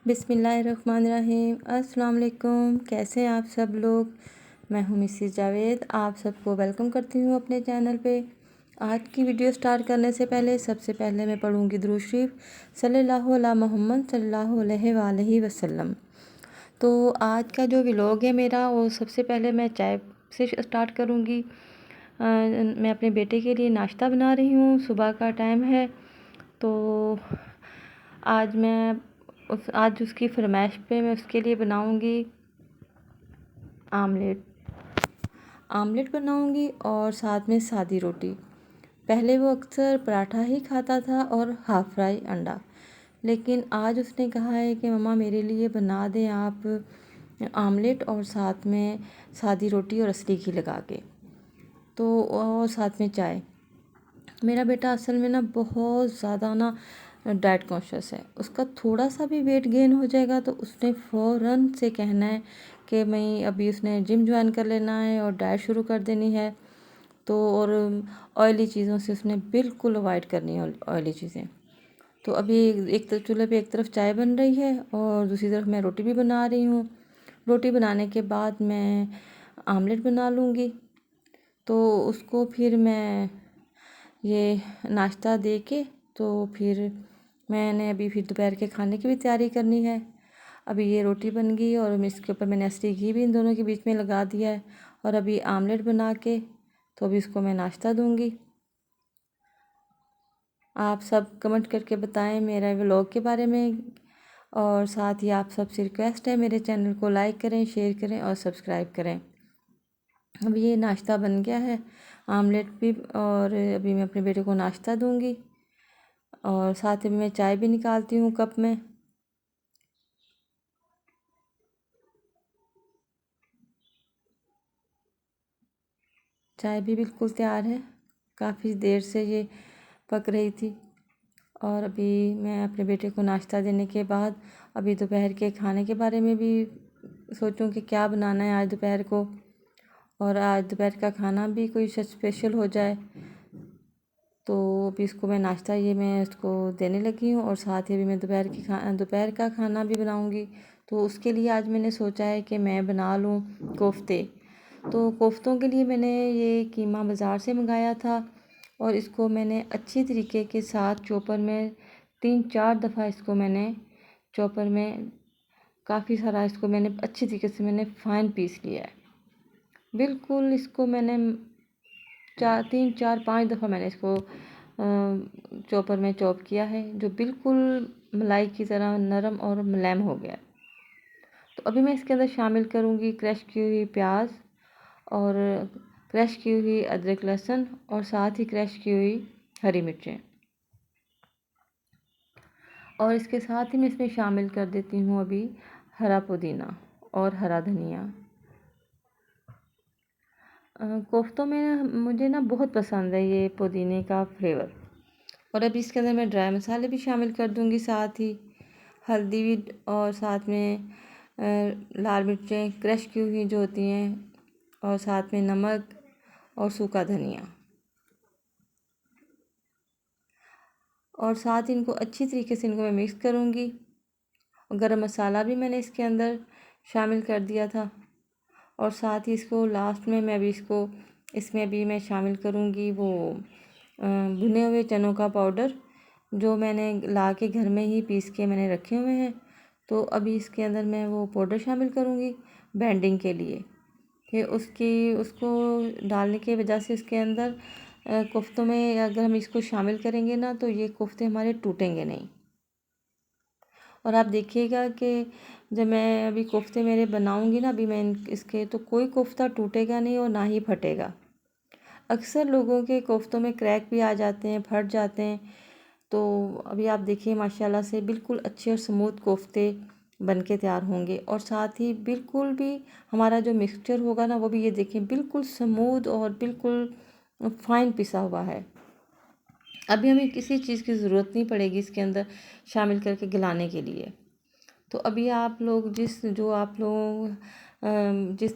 बिस्मिल्लाहिर्रहमानिर्रहीम। अस्सलाम वालेकुम। कैसे हैं आप सब लोग। मैं हूँ मिसेस जावेद, आप सबको वेलकम करती हूँ अपने चैनल पे। आज की वीडियो स्टार्ट करने से पहले सबसे पहले मैं पढ़ूँगी दुरूद शरीफ सल्लल्लाहु अला मोहम्मद सल्लल्लाहु अलैहि वसल्लम। तो आज का जो व्लॉग है मेरा, वो सबसे पहले मैं चाय से स्टार्ट करूँगी। मैं अपने बेटे के लिए नाश्ता बना रही हूँ, सुबह का टाइम है। तो आज उसकी फरमाइश पे मैं उसके लिए बनाऊंगी आमलेट बनाऊंगी और साथ में सादी रोटी। पहले वो अक्सर पराठा ही खाता था और हाफ़ फ्राई अंडा, लेकिन आज उसने कहा है कि मम्मा मेरे लिए बना दें आप आमलेट और साथ में सादी रोटी और असली घी लगा के, तो और साथ में चाय। मेरा बेटा असल में ना बहुत ज़्यादा ना डाइट कॉन्शियस है। उसका थोड़ा सा भी वेट गेन हो जाएगा तो उसने फ़ौरन से कहना है कि मैं अभी उसने जिम ज्वाइन कर लेना है और डाइट शुरू कर देनी है। तो और ऑयली चीज़ों से उसने बिल्कुल अवॉइड करनी है, ऑयली चीज़ें। तो अभी एक तरफ चूल्हे पे एक तरफ चाय बन रही है और दूसरी तरफ मैं रोटी भी बना रही हूँ। रोटी बनाने के बाद मैं आमलेट बना लूँगी। तो उसको फिर मैं ये नाश्ता दे के तो फिर मैंने अभी फिर दोपहर के खाने की भी तैयारी करनी है। अभी ये रोटी बन गई और इसके ऊपर मैंने असली घी भी इन दोनों के बीच में लगा दिया है और अभी आमलेट बना के तो अभी इसको मैं नाश्ता दूंगी। आप सब कमेंट करके बताएं मेरा व्लॉग के बारे में, और साथ ही आप सबसे रिक्वेस्ट है मेरे चैनल को लाइक करें, शेयर करें और सब्सक्राइब करें। अब ये नाश्ता बन गया है, आमलेट भी, और अभी मैं अपने बेटे को नाश्ता दूंगी और साथ में मैं चाय भी निकालती हूँ कप में। चाय भी बिल्कुल तैयार है, काफ़ी देर से ये पक रही थी। और अभी मैं अपने बेटे को नाश्ता देने के बाद अभी दोपहर के खाने के बारे में भी सोचूं कि क्या बनाना है आज दोपहर को, और आज दोपहर का खाना भी कोई स्पेशल हो जाए। तो अभी इसको मैं नाश्ता ये मैं उसको देने लगी हूँ और साथ ही अभी मैं दोपहर का खाना भी बनाऊँगी। तो उसके लिए आज मैंने सोचा है कि मैं बना लूँ कोफ्ते। तो कोफ्तों के लिए मैंने ये कीमा बाज़ार से मंगाया था और इसको मैंने अच्छी तरीके के साथ चॉपर में 3-4 दफ़ा इसको मैंने चॉपर में काफ़ी सारा इसको मैंने अच्छी तरीके से मैंने फाइन पीस लिया है। बिल्कुल इसको मैंने 3-4-5 दफ़ा मैंने इसको चॉपर में चॉप किया है, जो बिल्कुल मलाई की तरह नरम और मुलायम हो गया। तो अभी मैं इसके अंदर शामिल करूँगी क्रश की हुई प्याज और क्रश की हुई अदरक लहसुन और साथ ही क्रश की हुई हरी मिर्चें, और इसके साथ ही मैं इसमें शामिल कर देती हूँ अभी हरा पुदीना और हरा धनिया। कोफ्तों में मुझे ना बहुत पसंद है ये पुदीने का फ्लेवर। और अभी इसके अंदर मैं ड्राई मसाले भी शामिल कर दूँगी, साथ ही हल्दी भी, और साथ में लाल मिर्चें क्रश की हुई जो होती हैं, और साथ में नमक और सूखा धनिया, और साथ इनको अच्छी तरीके से इनको मैं मिक्स करूँगी। और गरम मसाला भी मैंने इसके अंदर शामिल कर दिया था, और साथ ही इसको लास्ट में मैं अभी इसमें भी मैं शामिल करूँगी वो भुने हुए चनों का पाउडर, जो मैंने ला के घर में ही पीस के मैंने रखे हुए हैं। तो अभी इसके अंदर मैं वो पाउडर शामिल करूँगी बैंडिंग के लिए, कि उसको डालने की वजह से इसके अंदर कोफ्तों में अगर हम इसको शामिल करेंगे ना तो ये कोफ्ते हमारे टूटेंगे नहीं। और आप देखिएगा कि जब मैं अभी कोफ्ते मेरे बनाऊंगी ना अभी मैं इसके, तो कोई कोफ्ता टूटेगा नहीं और ना ही फटेगा। अक्सर लोगों के कोफ्तों में क्रैक भी आ जाते हैं, फट जाते हैं। तो अभी आप देखिए माशाल्लाह से बिल्कुल अच्छे और स्मूथ कोफ्ते बन के तैयार होंगे, और साथ ही बिल्कुल भी हमारा जो मिक्सचर होगा ना वो भी ये देखिए बिल्कुल स्मूथ और बिल्कुल फाइन पिसा हुआ है। अभी हमें किसी चीज़ की ज़रूरत नहीं पड़ेगी इसके अंदर शामिल करके गलाने के लिए। तो अभी आप लोग जिस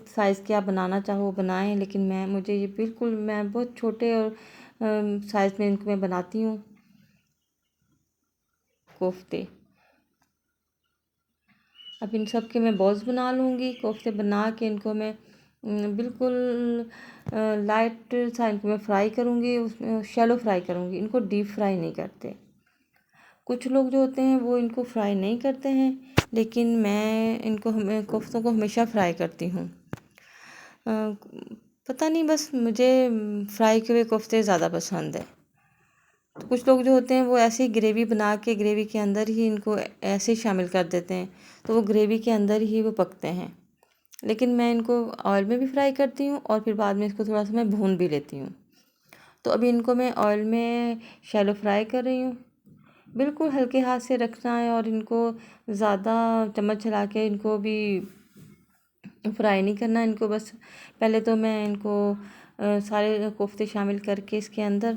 साइज़ के आप बनाना चाहो बनाएं, लेकिन मैं बहुत छोटे और साइज़ में इनको मैं बनाती हूँ कोफ्ते। अब इन सब के मैं बॉल्स बना लूँगी। कोफ्ते बना के इनको मैं बिल्कुल लाइट सा इनको मैं फ्राई करूँगी, उसमें शैलो फ्राई करूँगी, इनको डीप फ्राई नहीं करते। कुछ लोग जो होते हैं वो इनको फ्राई नहीं करते हैं, लेकिन मैं इनको कोफ्तों को हमेशा फ्राई करती हूँ। पता नहीं, बस मुझे फ्राई किए हुए कोफ्ते ज़्यादा पसंद है। तो कुछ लोग जो होते हैं वो ऐसे ही ग्रेवी बना के ग्रेवी के अंदर ही इनको ऐसे ही शामिल कर देते हैं, तो वो ग्रेवी के अंदर ही वो पकते हैं। लेकिन मैं इनको ऑयल में भी फ्राई करती हूँ और फिर बाद में इसको थोड़ा सा मैं भून भी लेती हूँ। तो अभी इनको मैं ऑयल में शैलो फ्राई कर रही हूँ। बिल्कुल हल्के हाथ से रखना है और इनको ज़्यादा चम्मच चला के इनको भी फ्राई नहीं करना। इनको बस पहले तो मैं इनको सारे कोफ्ते शामिल करके इसके अंदर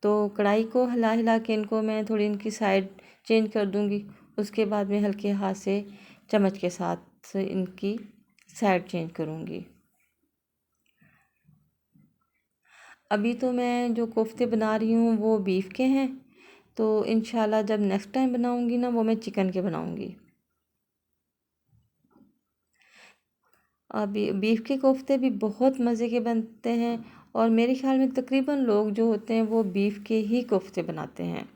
तो कढ़ाई को हिला हिला के इनको मैं थोड़ी इनकी साइड चेंज कर दूंगी। उसके बाद में हल्के हाथ से चम्मच के साथ इनकी साइड चेंज करूंगी। अभी तो मैं जो कोफ्ते बना रही हूँ वो बीफ के हैं, तो इंशाल्लाह जब नेक्स्ट टाइम बनाऊंगी ना वो मैं चिकन के बनाऊंगी। अभी बीफ के कोफ्ते भी बहुत मज़े के बनते हैं और मेरे ख्याल में तकरीबन लोग जो होते हैं वो बीफ के ही कोफ्ते बनाते हैं।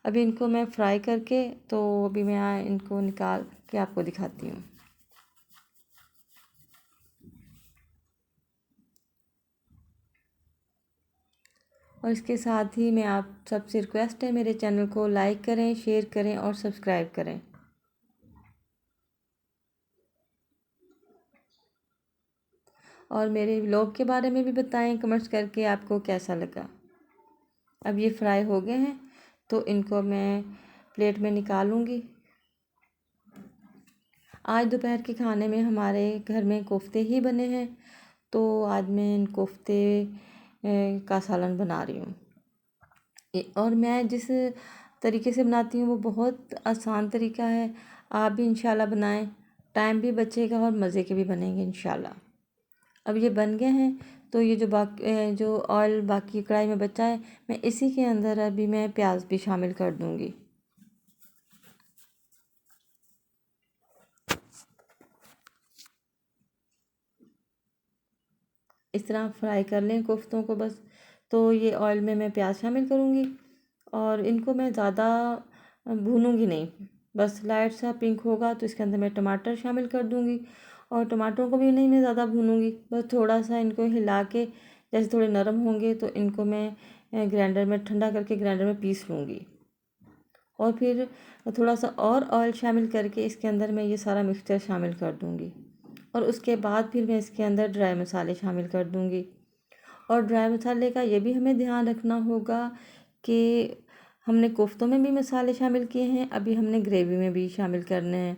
अभी इनको मैं फ्राई करके तो अभी मैं इनको निकाल के आपको दिखाती हूँ। और इसके साथ ही मैं आप सबसे रिक्वेस्ट है मेरे चैनल को लाइक करें, शेयर करें और सब्सक्राइब करें। और मेरे व्लॉग के बारे में भी बताएं कमेंट्स करके आपको कैसा लगा। अब ये फ्राई हो गए हैं तो इनको मैं प्लेट में निकालूंगी। आज दोपहर के खाने में हमारे घर में कोफ्ते ही बने हैं, तो आज मैं इन कोफ्ते का सालन बना रही हूँ। और मैं जिस तरीके से बनाती हूँ वो बहुत आसान तरीका है। आप भी इंशाल्लाह बनाएं, टाइम भी बचेगा और मज़े के भी बनेंगे इंशाल्लाह। अब ये बन गए हैं तो ये जो ऑयल बाकी कढ़ाई में बचा है मैं इसी के अंदर अभी मैं प्याज भी शामिल कर दूँगी। इस तरह फ्राई कर लें कोफ्तों को बस। तो ये ऑयल में मैं प्याज शामिल करूँगी और इनको मैं ज़्यादा भूनूंगी नहीं, बस लाइट सा पिंक होगा तो इसके अंदर मैं टमाटर शामिल कर दूँगी। और टमाटरों को भी नहीं मैं ज़्यादा भूनूंगी, बस थोड़ा सा इनको हिला के जैसे थोड़े नरम होंगे तो इनको मैं ग्राइंडर में ठंडा करके ग्राइंडर में पीस लूँगी। और फिर थोड़ा सा और ऑयल शामिल करके इसके अंदर मैं ये सारा मिक्सचर शामिल कर दूँगी। और उसके बाद फिर मैं इसके अंदर ड्राई मसाले शामिल कर दूँगी। और ड्राई मसाले का ये भी हमें ध्यान रखना होगा कि हमने कोफ्तों में भी मसाले शामिल किए हैं, अभी हमने ग्रेवी में भी शामिल करने हैं।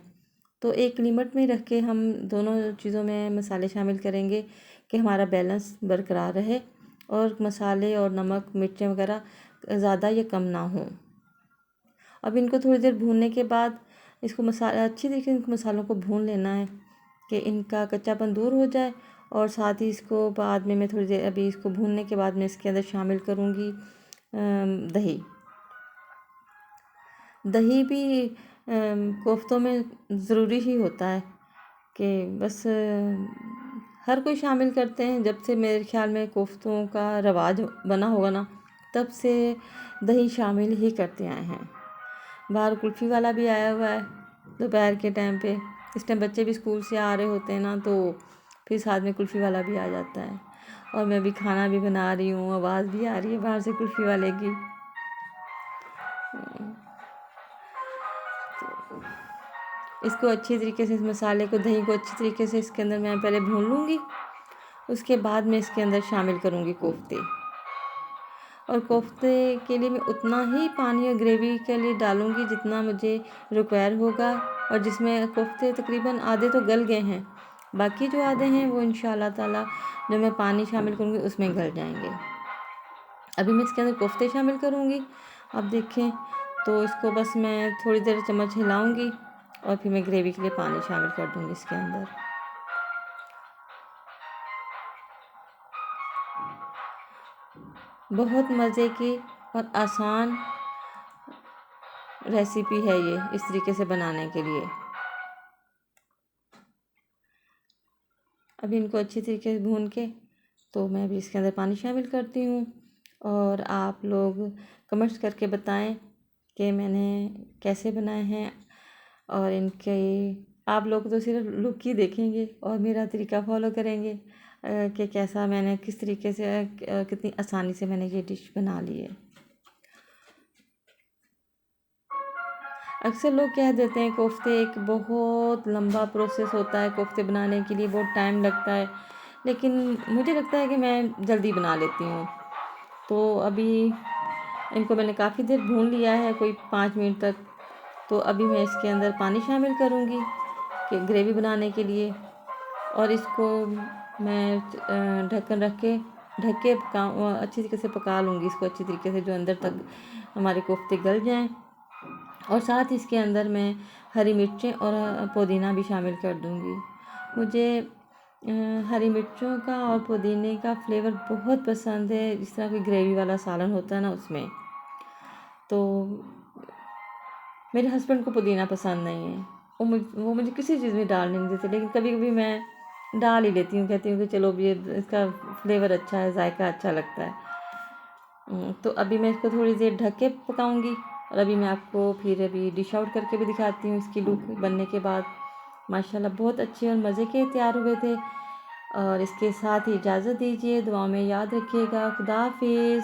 तो एक लिमिट में रख के हम दोनों चीज़ों में मसाले शामिल करेंगे कि हमारा बैलेंस बरकरार रहे और मसाले और नमक मिर्चें वगैरह ज़्यादा या कम ना हों। अब इनको थोड़ी देर भूनने के बाद इसको मसाला अच्छी तरीके से इनको मसालों को भून लेना है कि इनका कच्चापन दूर हो जाए। और साथ ही इसको बाद में मैं थोड़ी देर अभी इसको भूनने के बाद मैं इसके अंदर शामिल करूँगी दही। दही भी कोफ्तों में ज़रूरी ही होता है कि बस हर कोई शामिल करते हैं। जब से मेरे ख्याल में कोफ्तों का रवाज बना होगा ना तब से दही शामिल ही करते आए हैं। बाहर कुल्फ़ी वाला भी आया हुआ है दोपहर के टाइम पे, इस टाइम बच्चे भी स्कूल से आ रहे होते हैं ना तो फिर साथ में कुल्फ़ी वाला भी आ जाता है। और मैं भी खाना भी बना रही हूँ, आवाज़ भी आ रही है बाहर से कुल्फ़ी वाले की। इसको अच्छी तरीके से इस मसाले को दही को अच्छी तरीके से इसके अंदर मैं पहले भून लूँगी। उसके बाद मैं इसके अंदर शामिल करूँगी कोफ्ते। और कोफ्ते के लिए मैं उतना ही पानी और ग्रेवी के लिए डालूँगी जितना मुझे रिक्वायर होगा। और जिसमें कोफ्ते तकरीबन आधे तो गल गए हैं, बाकी जो आधे हैं वो इंशाल्लाह ताला जो मैं पानी शामिल करूँगी उसमें गल जाएंगे। अभी मैं इसके अंदर कोफ्ते शामिल करूँगी। अब देखें तो इसको बस मैं थोड़ी देर चम्मच हिलाऊँगी और फिर मैं ग्रेवी के लिए पानी शामिल कर दूँगी इसके अंदर। बहुत मज़े की और आसान रेसिपी है ये इस तरीके से बनाने के लिए। अभी इनको अच्छी तरीके से भून के तो मैं भी इसके अंदर पानी शामिल करती हूँ। और आप लोग कमेंट्स करके बताएं कि मैंने कैसे बनाए हैं। और इनके आप लोग तो सिर्फ लुक ही देखेंगे और मेरा तरीका फॉलो करेंगे कि कैसा मैंने किस तरीके से कितनी आसानी से मैंने ये डिश बना ली है। अक्सर लोग कह देते हैं कोफ्ते एक बहुत लंबा प्रोसेस होता है, कोफ्ते बनाने के लिए बहुत टाइम लगता है, लेकिन मुझे लगता है कि मैं जल्दी बना लेती हूँ। तो अभी इनको मैंने काफ़ी देर भून लिया है, कोई 5 मिनट तक। तो अभी मैं इसके अंदर पानी शामिल करूँगी कि ग्रेवी बनाने के लिए। और इसको मैं ढक्कन रख के अच्छी तरीके से पका लूँगी इसको, अच्छी तरीके से जो अंदर तक हमारे कोफ्ते गल जाएं। और साथ ही इसके अंदर मैं हरी मिर्चें और पुदीना भी शामिल कर दूँगी। मुझे हरी मिर्चों का और पुदीने का फ्लेवर बहुत पसंद है, जिस तरह कोई ग्रेवी वाला सालन होता है ना उसमें। तो मेरे हस्बैंड को पुदीना पसंद नहीं है, वो मुझे किसी चीज़ में डाल नहीं देते, लेकिन कभी कभी मैं डाल ही लेती हूँ, कहती हूँ कि चलो ये इसका फ्लेवर अच्छा है, जायका अच्छा लगता है। तो अभी मैं इसको थोड़ी देर ढक के पकाऊंगी। और अभी मैं आपको फिर अभी डिश आउट करके भी दिखाती हूँ इसकी लुक बनने के बाद। माशाल्लाह बहुत अच्छे और मज़े के तैयार हुए थे। और इसके साथ ही इजाज़त दीजिए, दुआ में याद रखिएगा। खुदा हाफिज़।